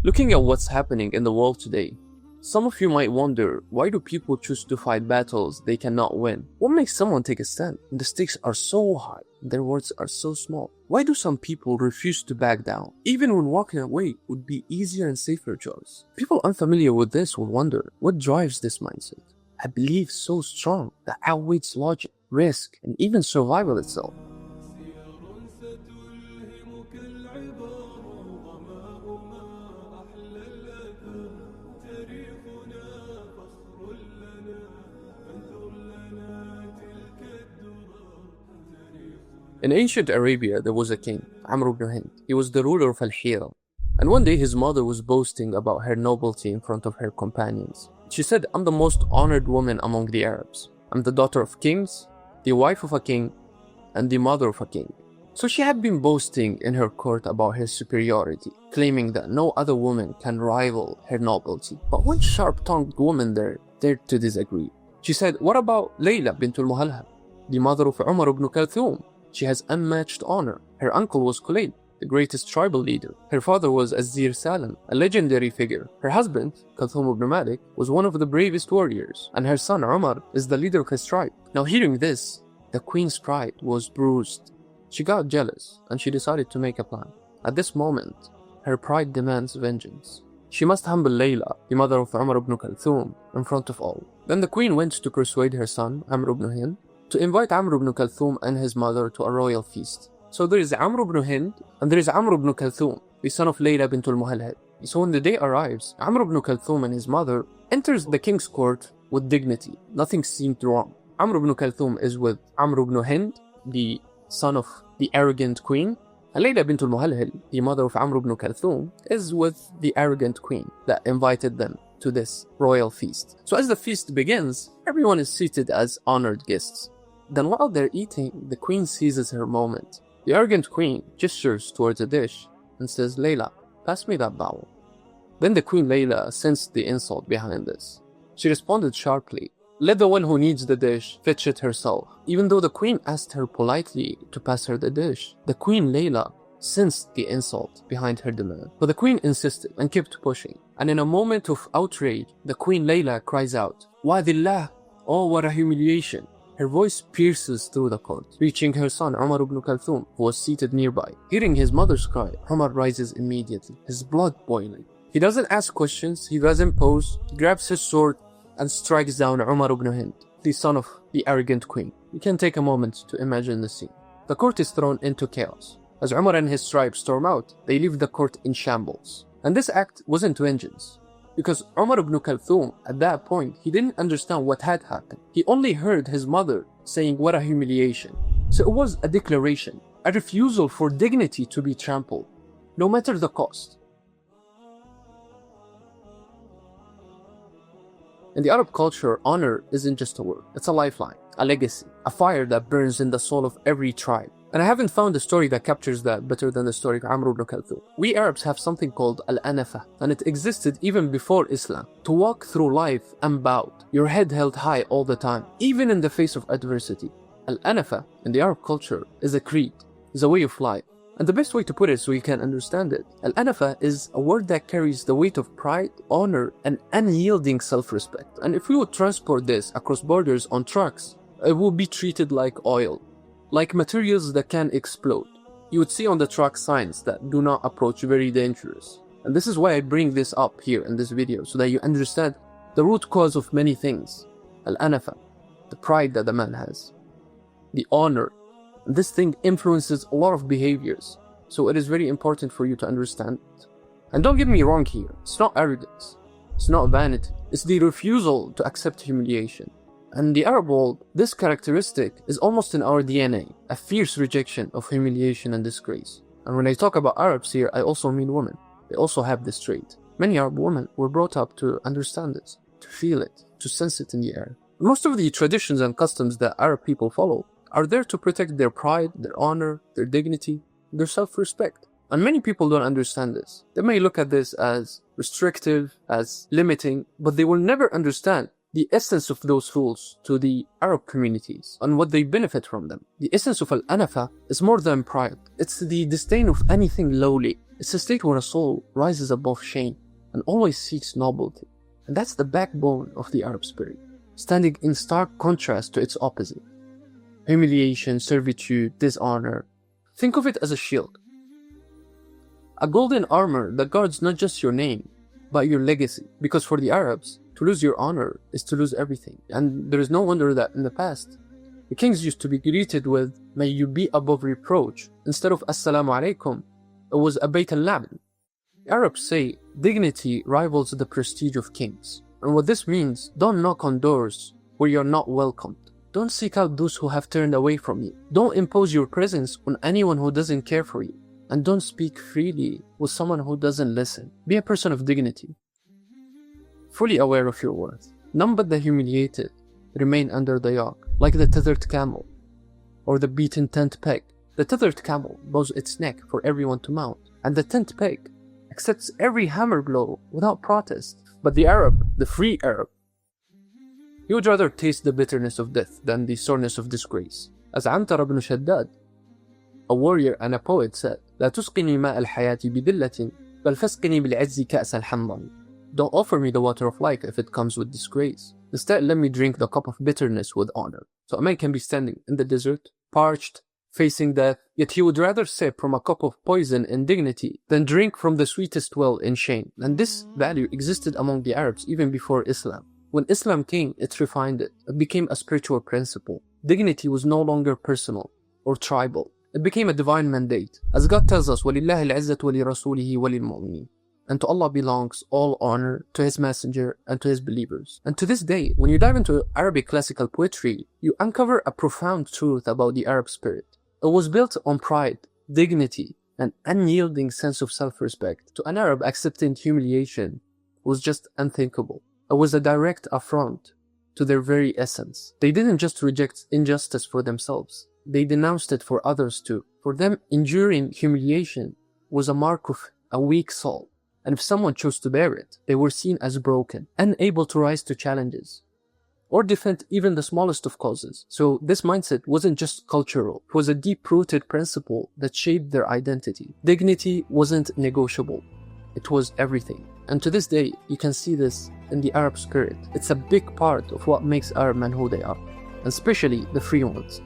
Looking at what's happening in the world today, some of you might wonder, why do people choose to fight battles they cannot win? What makes someone take a stand? The stakes are so high, their words are so small. Why do some people refuse to back down, even when walking away would be easier and safer choice? People unfamiliar with this will wonder, what drives this mindset? A belief so strong that outweighs logic, risk, and even survival itself. In ancient Arabia, there was a king, Amr ibn Hind. He was the ruler of Al-Hira. And one day his mother was boasting about her nobility in front of her companions. She said, "I'm the most honored woman among the Arabs. I'm the daughter of kings, the wife of a king, and the mother of a king." So she had been boasting in her court about her superiority, claiming that no other woman can rival her nobility. But one sharp-tongued woman there dared to disagree. She said, "What about Layla bint al-Muhalhal, the mother of Umar ibn Kalthum? She has unmatched honor. Her uncle was Khulayd, the greatest tribal leader. Her father was Azir Salam, a legendary figure. Her husband, Kalthum ibn Malik, was one of the bravest warriors, and her son Umar is the leader of his tribe." Now hearing this, the queen's pride was bruised. She got jealous, and she decided to make a plan. At this moment, her pride demands vengeance. She must humble Layla, the mother of Umar ibn Kalthum, in front of all. Then the queen went to persuade her son, Amr ibn Hind, to invite Amr ibn Kalthum and his mother to a royal feast. So there is Amr ibn Hind and there is Amr ibn Kalthum, the son of Layla bint al-Muhalhal. So when the day arrives, Amr ibn Kalthum and his mother enters the king's court with dignity. Nothing seemed wrong. Amr ibn Kalthum is with Amr ibn Hind, the son of the arrogant queen, and Layla bint al-Muhalhal, the mother of Amr ibn Kalthum, is with the arrogant queen that invited them to this royal feast. So as the feast begins, everyone is seated as honored guests. Then while they're eating, the queen seizes her moment. The arrogant queen gestures towards a dish and says, "Layla, pass me that bowl." Then the queen Layla sensed the insult behind this. She responded sharply, "Let the one who needs the dish fetch it herself." Even though the queen asked her politely to pass her the dish, the queen Layla sensed the insult behind her demand. But the queen insisted and kept pushing. And in a moment of outrage, the queen Layla cries out, "Wadillah! Oh, what a humiliation!" Her voice pierces through the court, reaching her son Umar ibn Kalthum, who was seated nearby. Hearing his mother's cry, Umar rises immediately, his blood boiling. He doesn't ask questions, he doesn't pose, grabs his sword and strikes down Umar ibn Hind, the son of the arrogant queen. You can take a moment to imagine the scene. The court is thrown into chaos. As Umar and his tribe storm out, they leave the court in shambles. And this act wasn't vengeance, because Umar ibn Kalthum, at that point, he didn't understand what had happened. He only heard his mother saying, "What a humiliation." So it was a declaration, a refusal for dignity to be trampled, no matter the cost. In the Arab culture, honor isn't just a word, it's a lifeline, a legacy, a fire that burns in the soul of every tribe. And I haven't found a story that captures that better than the story of Amr ibn Kalthum. We Arabs have something called Al-Anafa, and it existed even before Islam. To walk through life unbowed, your head held high all the time, even in the face of adversity. Al-Anafa, in the Arab culture, is a creed, is a way of life. And the best way to put it so you can understand it, Al-Anafa is a word that carries the weight of pride, honor, and unyielding self-respect. And if we would transport this across borders on trucks, it would be treated like oil, like materials that can explode. You would see on the truck signs that do not approach, very dangerous. And this is why I bring this up here in this video, so that you understand the root cause of many things. Al-Anafa, the pride that the man has, the honor. This thing influences a lot of behaviors, so it is very important for you to understand it. And don't get me wrong here, it's not arrogance, it's not vanity, it's the refusal to accept humiliation. And in the Arab world, this characteristic is almost in our DNA, a fierce rejection of humiliation and disgrace. And when I talk about Arabs here, I also mean women. They also have this trait. Many Arab women were brought up to understand this, to feel it, to sense it in the air. Most of the traditions and customs that Arab people follow are there to protect their pride, their honor, their dignity, their self-respect. And many people don't understand this. They may look at this as restrictive, as limiting, but they will never understand the essence of those rules to the Arab communities and what they benefit from them. The essence of Al-Anafa is more than pride. It's the disdain of anything lowly. It's a state where a soul rises above shame and always seeks nobility. And that's the backbone of the Arab spirit, standing in stark contrast to its opposite. Humiliation, servitude, dishonor. Think of it as a shield. A golden armor that guards not just your name, but your legacy. Because for the Arabs, to lose your honor is to lose everything. And there is no wonder that in the past, the kings used to be greeted with, "May you be above reproach," instead of "Assalamu alaikum." It was a Bayt al-La'n. The Arabs say dignity rivals the prestige of kings. And what this means, don't knock on doors where you're not welcomed. Don't seek out those who have turned away from you. Don't impose your presence on anyone who doesn't care for you. And don't speak freely with someone who doesn't listen. Be a person of dignity, fully aware of your worth. None but the humiliated remain under the yoke, like the tethered camel or the beaten tent peg. The tethered camel bows its neck for everyone to mount, and the tent peg accepts every hammer blow without protest. But the Arab, the free Arab, he would rather taste the bitterness of death than the soreness of disgrace. As Antar ibn Shaddad, a warrior and a poet, said, "لا تسقني ماء الحياة بذلة بل فاسقني بالعز كأس الحنظل." Don't offer me the water of life if it comes with disgrace. Instead, let me drink the cup of bitterness with honor. So a man can be standing in the desert, parched, facing death, yet he would rather sip from a cup of poison in dignity than drink from the sweetest well in shame. And this value existed among the Arabs even before Islam. When Islam came, it refined it. It became a spiritual principle. Dignity was no longer personal or tribal. It became a divine mandate. As God tells us, وَلِلَّهِ الْعِزَّةُ وَلِرَسُولِهِ وَلِلْمُؤْمِنِينَ. And to Allah belongs all honor, to His Messenger, and to His believers. And to this day, when you dive into Arabic classical poetry, you uncover a profound truth about the Arab spirit. It was built on pride, dignity, and unyielding sense of self-respect. To an Arab, accepting humiliation was just unthinkable. It was a direct affront to their very essence. They didn't just reject injustice for themselves. They denounced it for others too. For them, enduring humiliation was a mark of a weak soul. And if someone chose to bear it, they were seen as broken, unable to rise to challenges, or defend even the smallest of causes. So this mindset wasn't just cultural, it was a deep-rooted principle that shaped their identity. Dignity wasn't negotiable, it was everything. And to this day, you can see this in the Arab spirit. It's a big part of what makes Arab men who they are, especially the free ones.